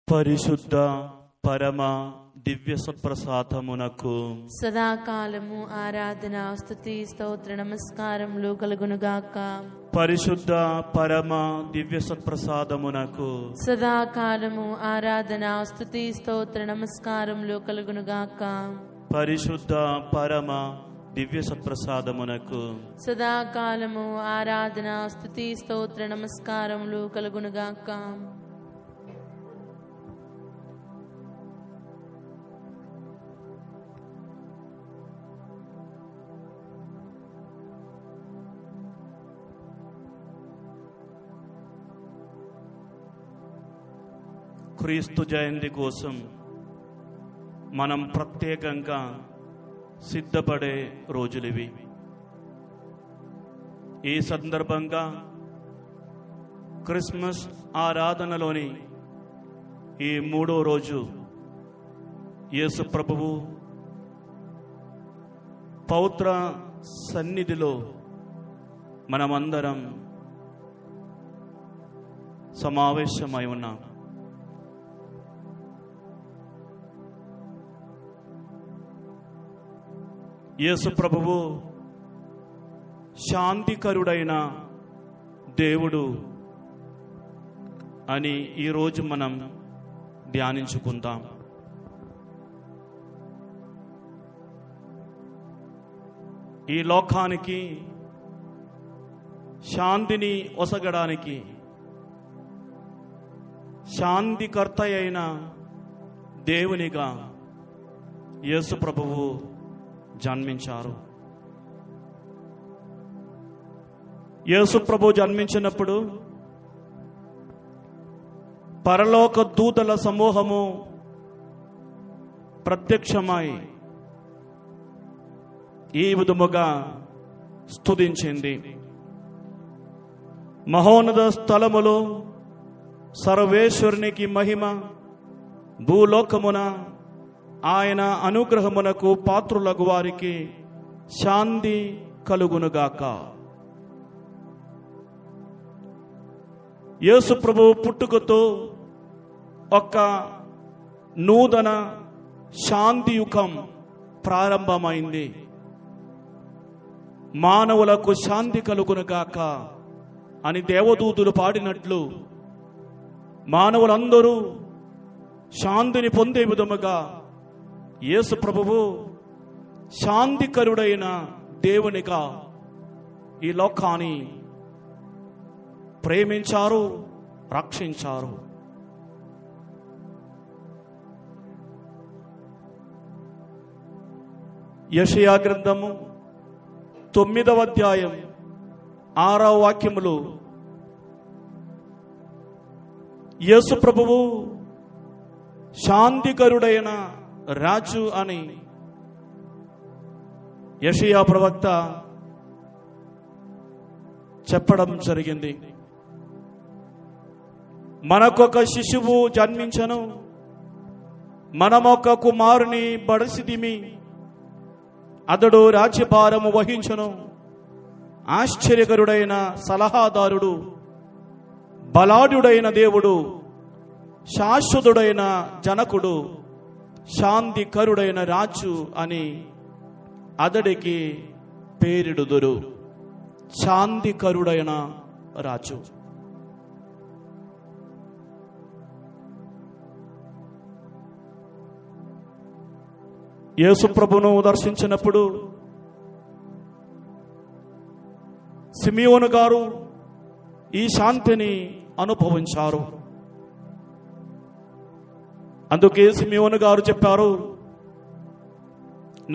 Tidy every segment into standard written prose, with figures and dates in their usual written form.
పరిశుద్ధ పరమ దివ్య సత్ప్రసాదమునకు సదాకాలము ఆరాధన స్తుతి స్తోత్ర నమస్కారములు కలుగునుగాక. పరిశుద్ధ పరమ దివ్య సత్ప్రసాదమునకు సదాకాలము ఆరాధన స్తుతి స్తోత్ర నమస్కారములు కలుగునుగాక. పరిశుద్ధ పరమ దివ్య సత్ప్రసాదమునకు సదాకాలము ఆరాధన స్తుతి స్తోత్ర నమస్కారములు కలుగునుగాక. క్రీస్తు జయంతి కోసం మనం ప్రత్యేకంగా సిద్ధపడే రోజులివి. ఈ సందర్భంగా క్రిస్మస్ ఆరాధనలోని ఈ 3వ రోజు యేసు ప్రభువు పవిత్ర సన్నిధిలో మనమందరం సమావేశమై ఉన్నాం. యేసు ప్రభువు శాంతికరుడైన దేవుడు అని ఈరోజు మనం ధ్యానించుకుందాం. ఈ లోకానికి శాంతిని ఒసగడానికి శాంతికర్త అయిన దేవునిగా యేసు ప్రభువు జన్మించారు. యేసు ప్రభు జన్మించినప్పుడు పరలోక దూతల సమూహము ప్రత్యక్షమై ఈ విధముగా స్తుతించింది. మహోన్నత స్థలములో సర్వేశ్వరునికి మహిమ, భూలోకమున ఆయన అనుగ్రహమునకు పాత్రులగు వారికి శాంతి కలుగునుగాక. యేసు ప్రభు పుట్టుకతో ఒక నూతన శాంతియుగం ప్రారంభమైంది. మానవులకు శాంతి కలుగునుగాక అని దేవదూతులు పాడినట్లు మానవులందరూ శాంతిని పొందే విధముగా యేసు ప్రభువు శాంతికరుడైన దేవునిగా ఈ లోకాన్ని ప్రేమించారు, రక్షించారు. యెషయా గ్రంథము 9వ అధ్యాయం 6వ వాక్యములు యేసు ప్రభువు శాంతికరుడైన రాజు అని యెషయా ప్రవక్త చెప్పడం జరిగింది. మనకొక శిశువు జన్మించను, మనమొక కుమారుని బడసిదిమి, అతడు రాజ్యభారము వహించును. ఆశ్చర్యకరుడైన సలహాదారుడు, బలాఢ్యుడైన దేవుడు, శాశ్వతుడైన జనకుడు, శాంతికరుడైన రాజు అని అతడికి పేరిడుదురు. శాంతికరుడైన రాజు. యేసు ప్రభువును దర్శించినప్పుడు సిమియోను గారు ఈ శాంతిని అనుభవించారు. అందుకే సిమియోను గారు చెప్పారు,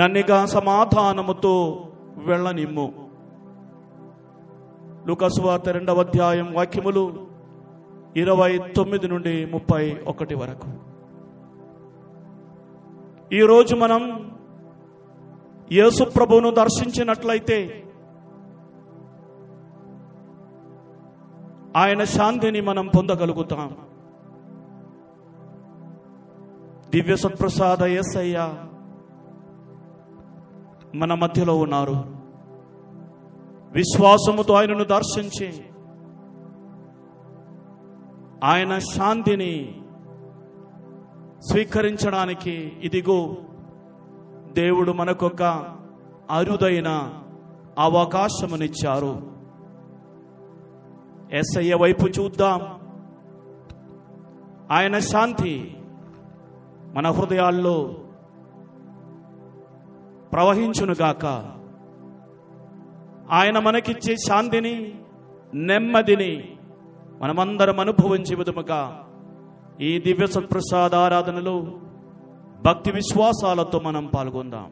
నన్నిగా సమాధానముతో వెళ్ళనిమ్ము. లూకా సువార్త 2వ అధ్యాయం వాక్యములు 29 నుండి 31 వరకు. ఈరోజు మనం యేసు ప్రభువును దర్శించినట్లయితే ఆయన శాంతిని మనం పొందగలుగుతాం. దివ్య సత్ప్రసాద యేసయ్య మన మధ్యలో ఉన్నారు. విశ్వాసముతో ఆయనను దర్శించి ఆయన శాంతిని స్వీకరించడానికి ఇదిగో దేవుడు మనకొక అరుదైన అవకాశమునిచ్చారు. యేసయ్య వైపు చూద్దాం. ఆయన శాంతి మన హృదయాల్లో ప్రవహించునుగాక. ఆయన మనకిచ్చే శాంతిని, నెమ్మదిని మనమందరం అనుభవించే విధముగా ఈ దివ్య సత్ప్రసాద ఆరాధనలో భక్తి విశ్వాసాలతో మనం పాల్గొందాం.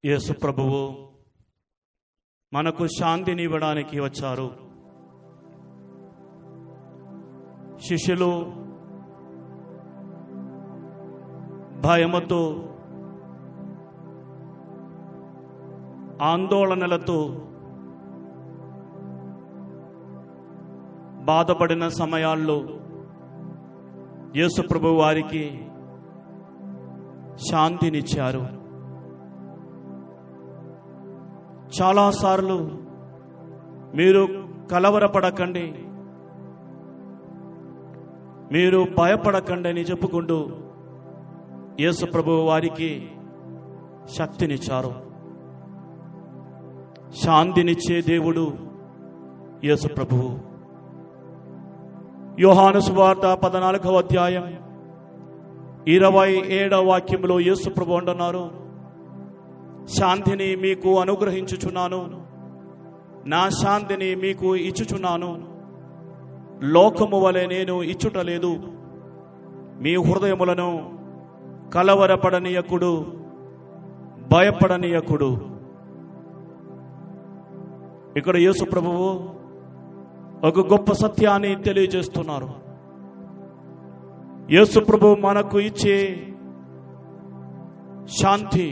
యేసు ప్రభువు మనకు శాంతిని ఇవ్వడానికి వచ్చారు. శిష్యులు భయముతో, ఆందోళనలతో బాధపడిన సమయాల్లో యేసు ప్రభువు వారికి శాంతినిచ్చారు. చాలాసార్లు మీరు కలవరపడకండి, మీరు భయపడకండి అని చెప్పుకుంటూ యేసు ప్రభువు వారికి శక్తినిచ్చారు. శాంతినిచ్చే దేవుడు యేసు ప్రభువు. యోహాను సువార్త 14వ అధ్యాయం 27వ వాక్యంలో యేసు ప్రభువు అంటున్నారు, శాంతిని మీకు అనుగ్రహించుచున్నాను, నా శాంతిని మీకు ఇచ్చుచున్నాను. లోకము వలె నేను ఇచ్చుటలేదు. మీ హృదయములను కలవరపడనీయకుడు, భయపడనీయకుడు. ఇక్కడ యేసు ప్రభువు ఒక గొప్ప సత్యాన్ని తెలియజేస్తున్నారు. యేసు ప్రభువు మనకు ఇచ్చే శాంతి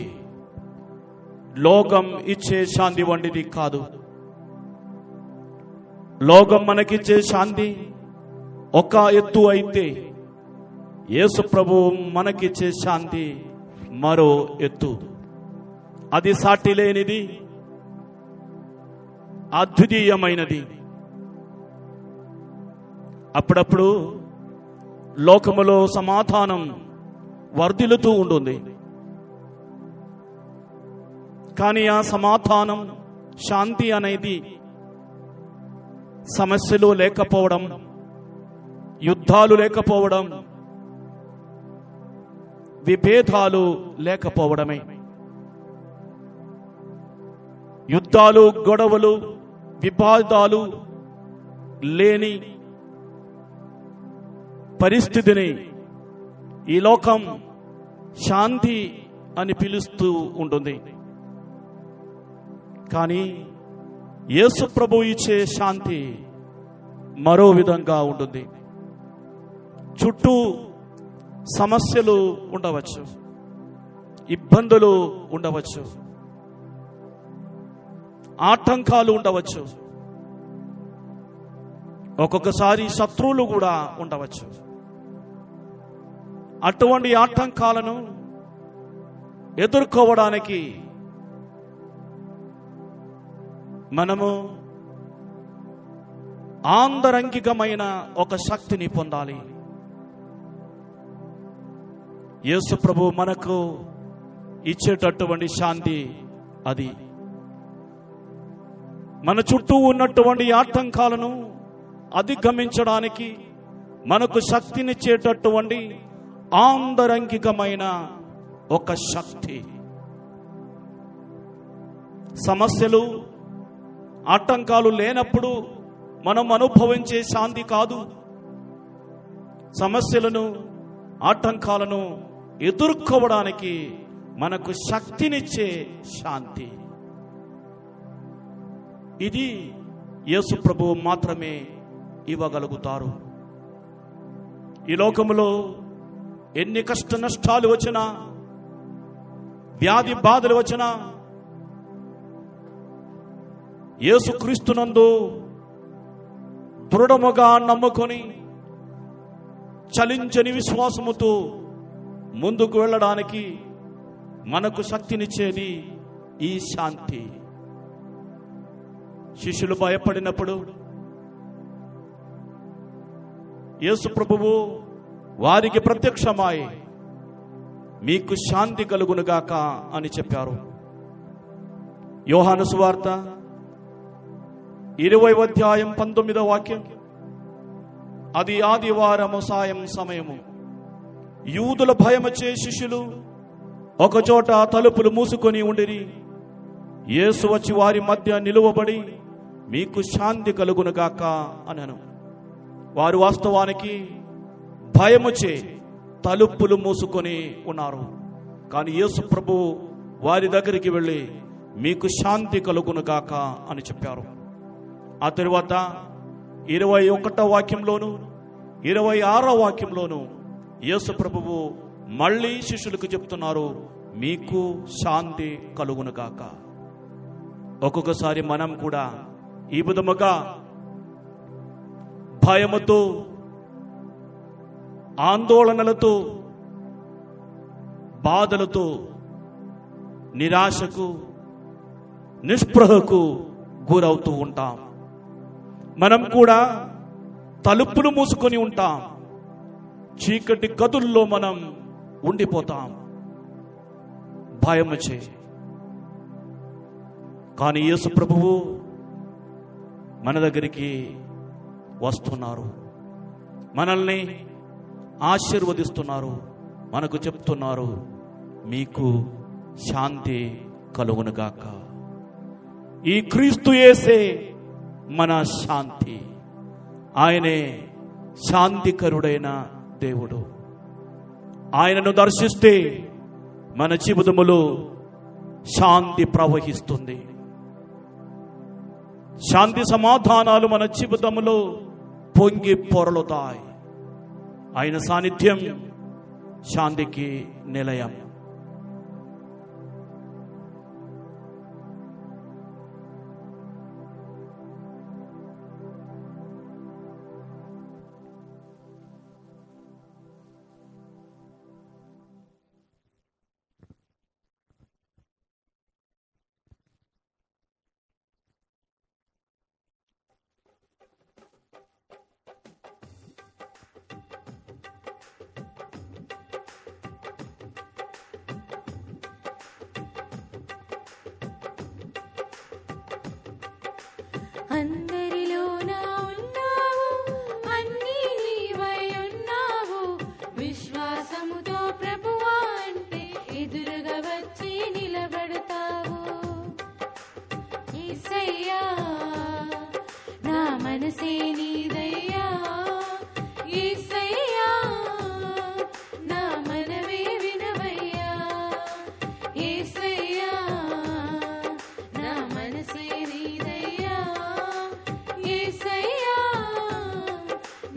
లోకం ఇచ్చే శాంతి వంటిది కాదు. లోకం మనకిచ్చే శాంతి ఒక ఎత్తు అయితే, యేసు ప్రభువు మనకిచ్చే శాంతి మరో ఎత్తు. అది సాటి లేనిది, అద్వితీయమైనది. అప్పుడప్పుడు లోకములో సమాధానం వర్ధిల్లుతూ ఉంటుంది. కానీ ఆ సమాధానం, శాంతి అనేది సమస్యలు లేకపోవడం, యుద్ధాలు లేకపోవడం, విభేదాలు లేకపోవడమే. యుద్ధాలు, గొడవలు, వివాదాలు లేని పరిస్థితిని ఈ లోకం శాంతి అని పిలుస్తూ ఉంటుంది. కానీ యేసు ప్రభువు ఇచ్చే శాంతి మరో విధంగా ఉంటుంది. చుట్టూ సమస్యలు ఉండవచ్చు, ఇబ్బందులు ఉండవచ్చు, ఆటంకాలు ఉండవచ్చు, ఒక్కొక్కసారి శత్రువులు కూడా ఉండవచ్చు. అటువంటి ఆటంకాలను ఎదుర్కోవడానికి మనము ఆంతరంగికమైన ఒక శక్తిని పొందాలి. యేసు ప్రభువు మనకు ఇచ్చేటటువంటి శాంతి అది. మన చుట్టూ ఉన్నటువంటి ఆటంకాలను అధిగమించడానికి మనకు శక్తినిచ్చేటటువంటి ఆంతరంగికమైన ఒక శక్తి. సమస్యలు, ఆటంకాలు లేనప్పుడు మనం అనుభవించే శాంతి కాదు, సమస్యలను, ఆటంకాలను ఎదుర్కోవడానికి మనకు శక్తినిచ్చే శాంతి. ఇది యేసు ప్రభువు మాత్రమే ఇవ్వగలుగుతారు. ఈ లోకములో ఎన్ని కష్ట నష్టాలు వచ్చినా, వ్యాధి బాధలు వచ్చినా, యేసుక్రీస్తునందు దృఢముగా నమ్ముకొని చలించని విశ్వాసముతో ముందుకు వెళ్ళడానికి మనకు శక్తినిచ్చేది ఈ శాంతి. శిష్యులు భయపడినప్పుడు యేసు ప్రభువు వారికి ప్రత్యక్షమై మీకు శాంతి కలుగునుగాక అని చెప్పారు. యోహాను సువార్త 20వ అధ్యాయం 19వ వాక్యం. అది ఆదివారము సాయం సమయము. యూదుల భయమచే శిష్యులు ఒకచోట తలుపులు మూసుకొని ఉండిరి. యేసు వచ్చి వారి మధ్య నిలువబడి మీకు శాంతి కలుగునుగాక అనెను. వారు వాస్తవానికి భయముచే తలుపులు మూసుకొని ఉన్నారు. కానీ యేసు ప్రభు వారి దగ్గరికి వెళ్ళి మీకు శాంతి కలుగును గాక అని చెప్పారు. ఆ తరువాత 21వ వాక్యంలోను 26వ వాక్యంలోను యేసు ప్రభువు మళ్ళీ శిష్యులకు చెప్తున్నారు, మీకు శాంతి కలుగును గాక. ఒక్కొక్కసారి మనం కూడా ఈ విధముగా భయముతో, ఆందోళనలతో, బాధలతో, నిరాశకు, నిస్పృహకు గురవుతూ ఉంటాం. మనం కూడా తలుపులు మూసుకొని ఉంటాం. చీకటి గదుల్లో మనం ఉండిపోతాం భయముచే. కానీ యేసు ప్రభువు మన దగ్గరికి వస్తున్నారు, మనల్ని ఆశీర్వదిస్తున్నారు, మనకు చెప్తున్నారు, మీకు శాంతి కలుగునుగాక. ఈ క్రీస్తు యేసే మన శాంతి. ఆయనే శాంతికరుడైన దేవుడు. ఆయనను దర్శిస్తే మన జీవితములో శాంతి ప్రవహిస్తుంది. శాంతి సమాధానాలు మన జీవితములో పొంగి పొరలుతాయి. ఆయన సాన్నిధ్యం శాంతికి నిలయం. అందరిలోనా ఉన్నావు, అన్నీ నీవై ఉన్నావు. విశ్వాసముతో ప్రభువా అంటే ఎదురుగా వచ్చి నిలబడతావు. యేసయ్యా నా మనసే నీదయ్యా, యేసయ్యా నా మనవే వినవయ్యా, యేసయ్యా నా మనసే నీదయ్యా, యేసయ్యా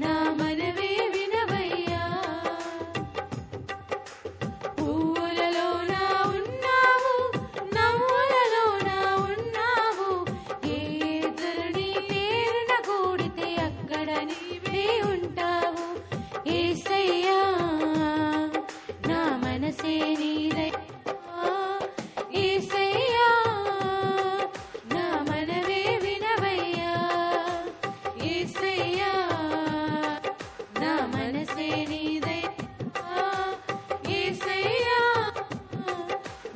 నా మనవే వినవయ్యా. పువ్వులలోనా ఉన్నావు, నవ్వులలోనా ఉన్నావు. ఏ ఎదురుని పేరున కూడితే అక్కడ నీవే ఉంటావు. యేసయ్యా నా మనసే నీదయ్యా, యేసయ్యా నా మనవే వినవయ్యా, యేసయ్యా నా మనసే నీదయ్యా, యేసయ్యా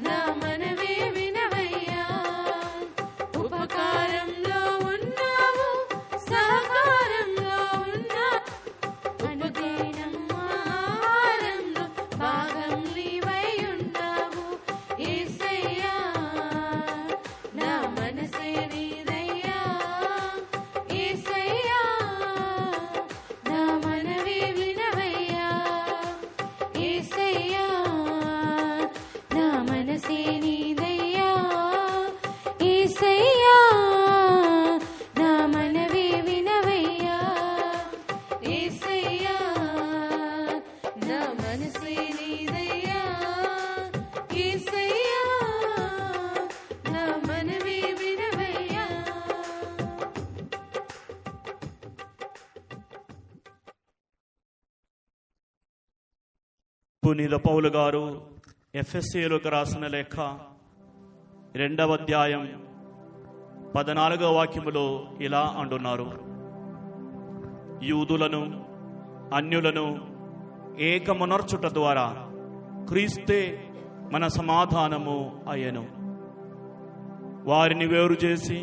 నా మనవే వినవయ్యా. ఉపకారంలో ఉన్నావు, సహకారంలో ఉన్నావు. అనుదినం ఆహారంలో భాగం నీవై ఉన్నావు. యేసయ్యా నా మనసే నీదయ్యా, యేసయ్యా నా మనవే వినవయ్యా, యేసయ్యా నా మనసే నీదయ్యా, యేసయ్యా నా మనవే వినవయ్యా, యేసయ్యా నా మనసే నీదయ్యా, యేసయ్యా నా మనవే వినవయ్యా. పునీత పౌలు గారు ఎఫెసీయులకు రాసిన లేఖ 2వ అధ్యాయం 14వ వాక్యములో ఇలా అంటున్నారు, యూదులను అన్యులను ఏకమునర్చుట ద్వారా క్రీస్తే మన సమాధానము అయ్యెను. వారిని వేరు చేసి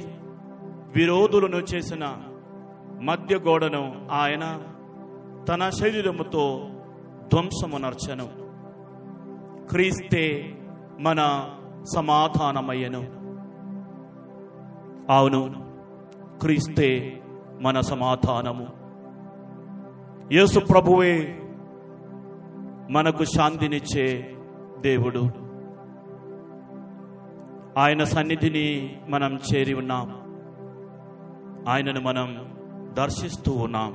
విరోధులను చేసిన మధ్య గోడను ఆయన తన శరీరముతో ధ్వంసమునర్చెను. క్రీస్తే మన సమాధానమయ్యెను. అవును, క్రీస్తే మన సమాధానము. యేసు ప్రభువే మనకు శాంతినిచ్చే దేవుడు. ఆయన సన్నిధిని మనం చేరి ఉన్నాం. ఆయనను మనం దర్శిస్తూ ఉన్నాం.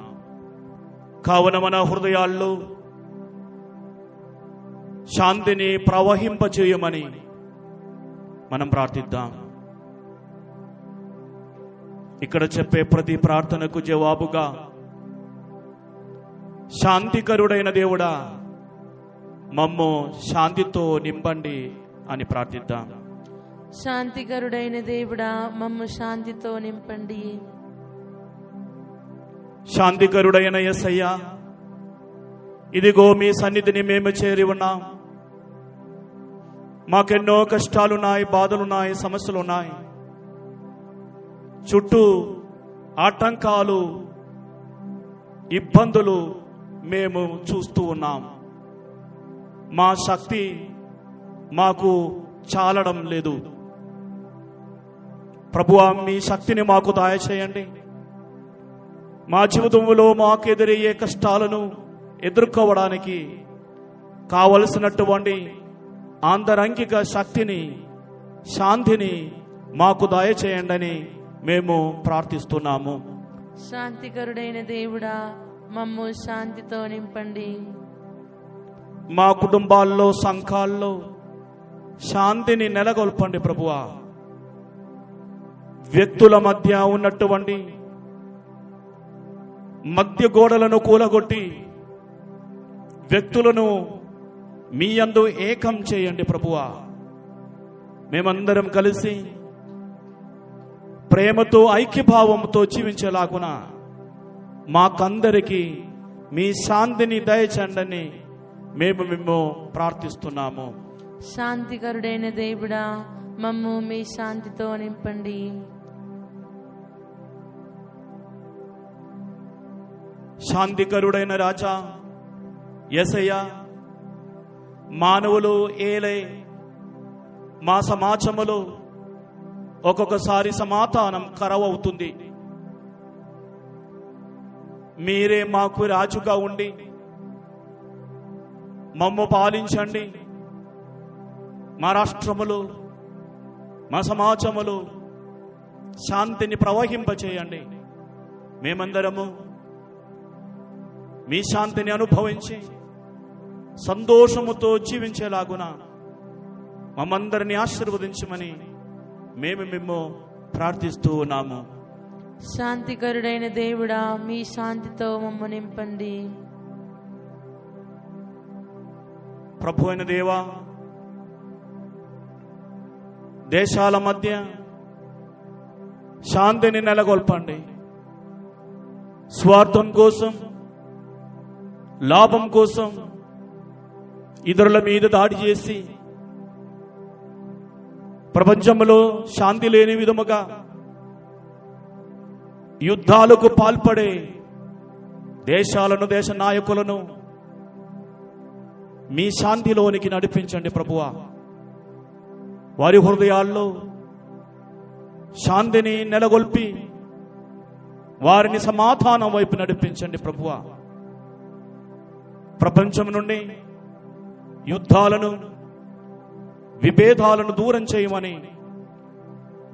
కావున మన హృదయాల్లో శాంతిని ప్రవహింపచేయమని మనం ప్రార్థిద్దాం. ఇక్కడ చెప్పే ప్రతి ప్రార్థనకు జవాబుగా శాంతికరుడైన దేవుడా మమ్ము శాంతితో నింపండి అని ప్రార్థిద్దాం. శాంతికరుడైన దేవుడా మమ్ము శాంతితో నింపండి. శాంతికరుడైన యేసయ్య, ఇదిగో మీ సన్నిధిని మేము చేరి ఉన్నాం. మాకెన్నో కష్టాలున్నాయి, బాధలున్నాయి, సమస్యలున్నాయి. చుట్టూ ఆటంకాలు, ఇబ్బందులు మేము చూస్తూ ఉన్నాం. మా శక్తి మాకు చాలడం లేదు. ప్రభువా, మీ శక్తిని మాకు దయచేయండి. మా జీవితంలో మాకు ఎదురయ్యే కష్టాలను ఎదుర్కోవడానికి కావలసినటువంటి ఆంతరంగిక శక్తిని, శాంతిని మాకు దయచేయండి అని మేము ప్రార్థిస్తున్నాము. శాంతికరుడైన దేవుడా మమ్ము శాంతితో నింపండి. మా కుటుంబాల్లో, సంఘాల్లో శాంతిని నెలకొల్పండి ప్రభువా. వ్యక్తుల మధ్య ఉన్నటువంటి మధ్య గోడలను కూలగొట్టి వ్యక్తులను మీ యందు ఏకం చేయండి ప్రభువా. మేమందరం కలిసి ప్రేమతో, ఐక్యభావంతో జీవించేలాగున మాకందరికీ మీ శాంతిని దయచేయండి మేము ప్రార్థిస్తున్నాము. శాంతికరుడైన దేవుడా మమ్ము మీ శాంతితో నింపండి. శాంతికరుడైన రాజా యేసయ్య, మానవులు ఏలే మా సమాజములో ఒక్కొక్కసారి సమాధానం కరవవుతుంది. మీరే మాకు రాజుగా ఉండి మమ్ము పాలించండి. మా రాష్ట్రములు, మా సమాజములు శాంతిని ప్రవహింపచేయండి. మేమందరము మీ శాంతిని అనుభవించి సంతోషముతో జీవించేలాగున మమ్మందరిని ఆశీర్వదించమని మేము ప్రార్థిస్తూ ఉన్నాము. శాంతికరుడైన దేవుడా మీ శాంతితో మమ్ము నింపండి. ప్రభు అయిన దేవా, దేశాల మధ్య శాంతిని నెలకొల్పండి. స్వార్థం కోసం, లాభం కోసం ఇతరుల మీద దాడి చేసి ప్రపంచంలో శాంతి లేని విధముగా యుద్ధాలకు పాల్పడే దేశాలను, దేశ నాయకులను మీ శాంతిలోనికి నడిపించండి ప్రభువా. వారి హృదయాల్లో శాంతిని నెలకొల్పి వారిని సమాధానం వైపు నడిపించండి ప్రభువా. ప్రపంచం నుండి యుద్ధాలను, విభేదాలను దూరం చేయమని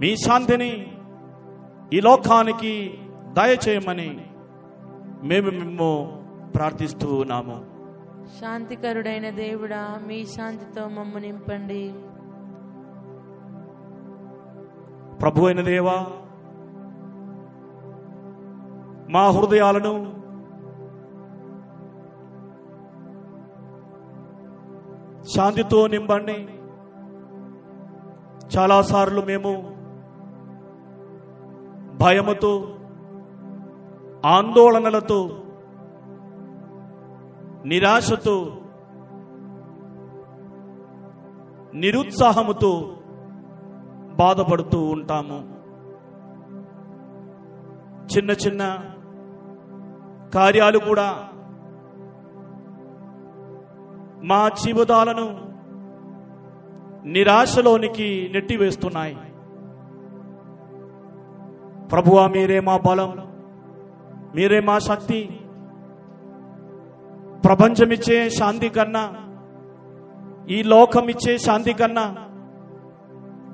మీ శాంతిని ఈ లోకానికి దయచేయమని మేము ప్రార్థిస్తూ ఉన్నాము. శాంతికరుడైన దేవుడా మీ శాంతితో మమ్ము నింపండి. ప్రభు అయిన దేవా, మా హృదయాలను శాంతితో నింపండి. చాలాసార్లు మేము భయముతో, ఆందోళనలతో, నిరాశతో, నిరుత్సాహముతో బాధపడుతూ ఉంటాము. చిన్న చిన్న కార్యాలు కూడా మా జీవితాలను నిరాశలోనికి నెట్టివేస్తున్నాయి. ప్రభువా, మీరే మా బలం, మీరే మా శక్తి. ప్రపంచమిచ్చే శాంతి కన్నా, ఈ లోకమిచ్చే శాంతి కన్నా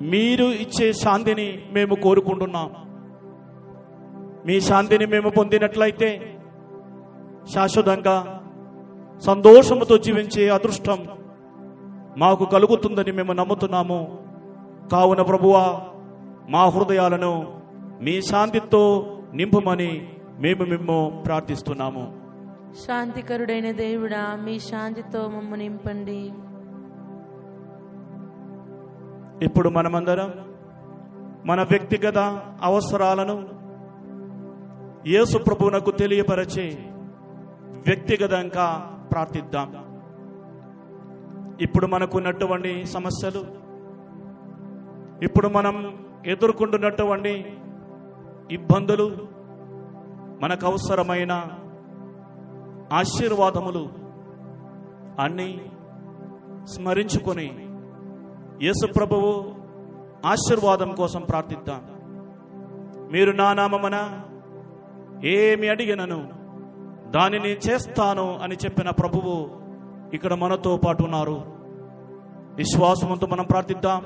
మీరు ఇచ్చే శాంతిని మేము కోరుకుంటున్నాం. మీ శాంతిని మేము పొందినట్లయితే శాశ్వతంగా సంతోషముతో జీవించే అదృష్టం మాకు కలుగుతుందని మేము నమ్ముతున్నాము. కావున ప్రభువా, మా హృదయాలను మీ శాంతితో నింపమని మేము మిమ్ము ప్రార్థిస్తున్నాము. శాంతికరుడైన దేవుడా, మీ శాంతితో మమ్ము నింపండి. ఇప్పుడు మనమందరం మన వ్యక్తిగత అవసరాలను యేసు ప్రభువునకు తెలియపరచి వ్యక్తిగతంగా ప్రార్థిద్దాం. ఇప్పుడు మనకున్నటువంటి సమస్యలు, ఇప్పుడు మనం ఎదుర్కొంటున్నటువంటి ఇబ్బందులు, మనకు అవసరమైన ఆశీర్వాదములు అన్నీ స్మరించుకొని యేసు ప్రభువు ఆశీర్వాదం కోసం ప్రార్థిద్దాం. మీరు నా నామమున ఏమి అడిగినను దానిని చేస్తాను అని చెప్పిన ప్రభువు ఇక్కడ మనతో పాటు ఉన్నారు. విశ్వాసంతో మనం ప్రార్థిద్దాం.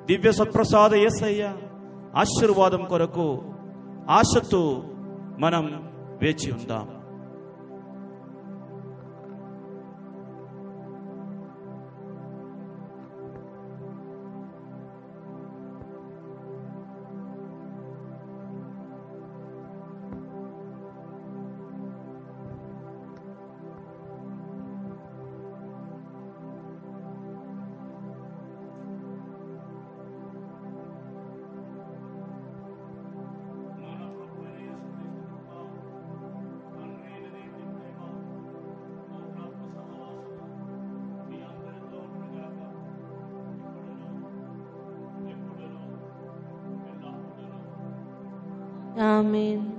దివ్య సత్ప్రసాద యేసయ్య ఆశీర్వాదం కొరకు ఆశతో మనం వేచి ఉందాం. ఆమేన్.